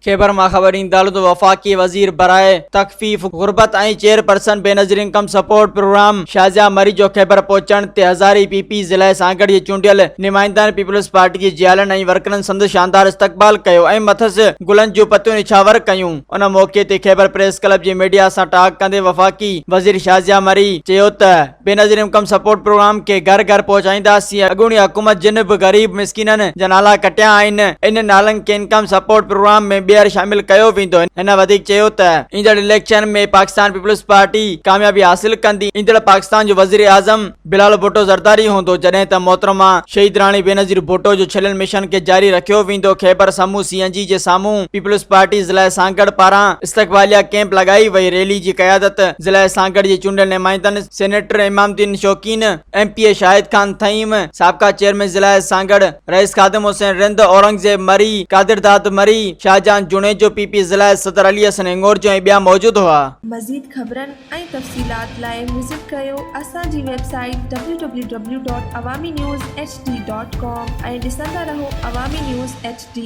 खैबर मां ख़बर ईंदड़ तो वफ़ाक़ी वज़ीर बराए तख़फ़ीफ़ गुरबत ऐं chairperson Benazir income support programme Shazia Marri जो खैबर पहुचण ते हज़ारी पीपी ज़िला सांगड़ जे चूंडियल नुमाइंदनि पीपल्स पार्टी जी जियालनि ऐं वर्करनि संदसि शानदार इस्तक़बाल कयो ऐं मथसि गुलनि जूं पतियूं निछावर कयूं। उन मौक़े ते खैबर प्रेस क्लब जी मीडिया सां टाक कंदे वफ़ाक़ी वज़ीर शाज़िया मरी चयो त बेनज़ीर इनकम सपोर्ट प्रोग्राम के घर घर पहुचाईंदासीं। अॻूणी हुकूमत जिन बि ग़रीब मिसकीननि जा नाला कटिया आहिनि इन नालनि खे इनकम सपोर्ट प्रोग्राम में ॿीहर शामिल कयो वेंदो। हिन वधीक चयो त ईंदड़ इलेक्शन में पाकिस्तान पीपल्स पार्टी कामयाबी हासिल कंदी। ईंदड़ पाकिस्तान जो वज़ीर आज़म बिलाल भुट्टो ज़रदारी हूंदो जॾहिं त मोहतरमा शहीद राणी बेनज़ीर भुट्टो जो छलियल मिशन के जारी रखियो वेंदो। खैबर समूह CNG जे साम्हूं पीपल्स पार्टी ज़िला सांगड़ पारां इस्तक़बालिया कैंप लगाई वई। रैली जी क़यादत ज़िला सांगड़ जे चूंडियल नुमाइंदनि सेनेटर इमामुद्दीन शौकीन, MPA शाहिद खान थईम, साबिक़ा चेयरमैन ज़िला सांगड़ रईस खादिम हुसैन रिंद, औरंगज़ेब मरी, कादिर दाद मरी, शाहजहान जुनेजो, PP ज़िला सदर अली हसन हिंगोर जो ऐं ॿिया मौजूद हुआ। मज़ीद ख़बरनि ऐं तफ़सीलात लाइ विज़िट कयो असांजी वेबसाइट www.awamiNewsHD.com ऐं ॾिसंदा रहो अवामी न्यूज़ HD।